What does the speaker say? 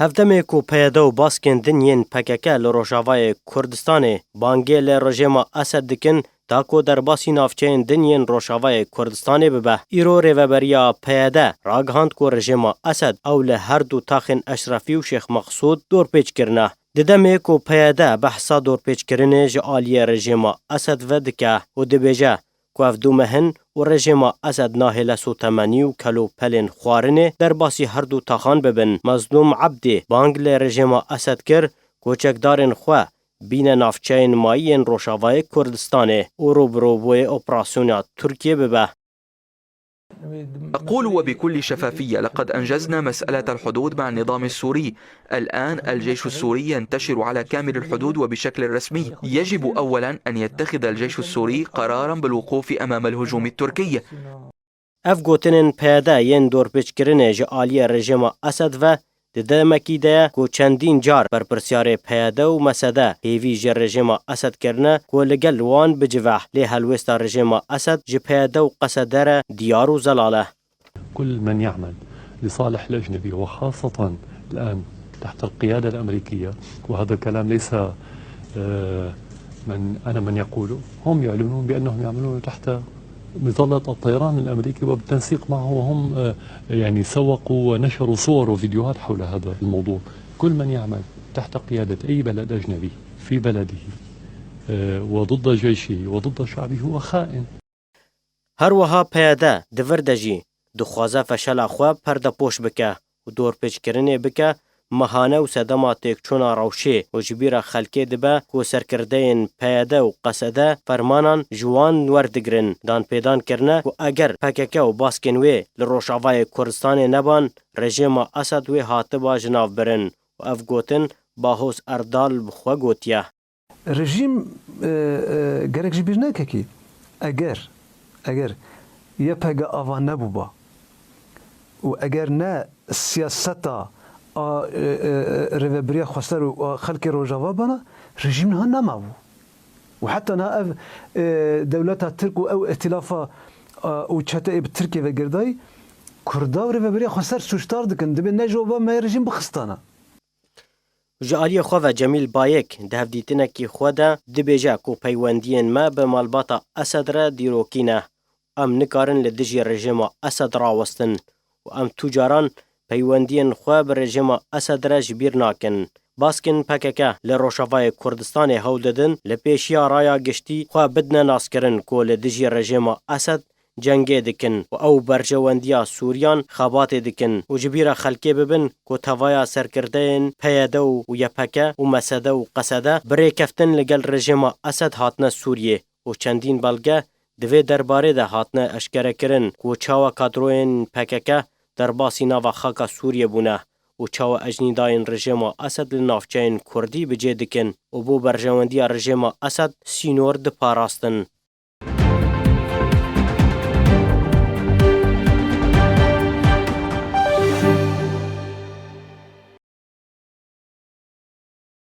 هفدمê ku peyeda û baskên din yên PKK li Rojavayê Kurdistanê bangê li rejima Esed dikin ta ku derbasî navçeyên din yên Rojavayê Kurdistanê bibe. Îro rêveberiya peyede ragihand ku rejima Esed ew li her du taxên Eşrefî û Şêx Mexsûd dorpêç kirine. Di demê ku peyede behsa dorpêçkirinê ji aliyê rejima Esed ve dike û dibêje ku ev du mehin û rejima Esed nahêle sotemenî û kelûpelên xwarinê derbasî her du taxan bibin. Mezlûm Ebdê bang li rejima Esed kir ku çekdarên xwe bîne navçeyên mayî yên Rojavayê Kurdistanê û rûbirûbûyê operasyona Tirkiye bibe. أقول وبكل شفافية لقد أنجزنا مسألة الحدود مع النظام السوري. الآن الجيش السوري ينتشر على كامل الحدود وبشكل رسمي. يجب أولا أن يتخذ الجيش السوري قرارا بالوقوف أمام الهجوم التركي. Ev gotinên peyede yên dorpêçkirinê ji aliyê rejima Esed ve di demekî de ye ku çendîn car berpirsyarê peyede û mesede pêvî ji rejima Esed kirine ku li gel wan bicive. Lê helwêsta rejima Esed ji peyede û qesede re diyar û zelal e. كل من يعمل لصالح الأجنبي وخاصة الآن تحت القيادة الأمريكية، وهذا الكلام ليس من يقوله، هم يعلنون بأنهم يعملون تحت مظلة الطيران الأمريكي وبالتنسيق معه، وهم يعني سوقوا ونشروا صور وفيديوهات حول هذا الموضوع. كل من يعمل تحت قيادة أي بلد أجنبي في بلده وضد جيشه وضد شعبه هو خائن. هەروەها پەیەدە divir de jî dixwaze feşela xwe perdepôş bike û dorpêçkirinê bike mehane û sedema têkçûna rewşê û ji bîra xelkê dibe ku serkirdeyên peyede û qesede fermanan ji wan werdigirin. Danpêdan kirine ku eger PKK û baskên wê li Rojavayê Kurdistanê neban, rejima Esed wê hatiba ji nav birin û ev gotin Bahoz Erdal bi xwe gotiye. Rejîm gerek ji bîr nekekî eger YPG ava nebûba û eger ne siyaseta rêveberiya xweser û xelkê Rojava bana, rejîm niha nemabû. û heta niha ev dewleta Tirk û ew îtîlafa û çeteyê bi Tirkiye ve girdayî Kurda û rêveberiya xweser sûcdar dikin, dibe ne ji ava me rejîm bixistane. Ji aliyê xwe ve Cemîl Bayek di hevdîtinekî xwe de dibêje ku peywendiyên me bi malbata Esed re dîrokî ne. Em nikarin li dijî rejima Esed rawestin û em tu caran peywendiyên xwe bi rejima Esed re ji bîr nakin. Baskên PKK li Rojavayê Kurdistanê hewl didin li pêşiya raya giştî xwe bidine naskirin ku li dijî rejima Esed cengê dikin û ew berjewendiya Sûriyan xebatê dikin û ji bîra xelkê bibin ku tevaya serkirdeyên peyede û YPG û mesede û qesede bi rêkeftin li gel rejima Esed hatine Sûriyê û çendîn belge di vê derbarê de hatine eşkerekirin ku çawa kadroyên PKK derbasî nava xaka Sûriye bûne û çawa ejnîdayên rejima Esed li navçeyên Kurdî bicê dikin û bo berjewendiya rejima Esed sînor diparastin.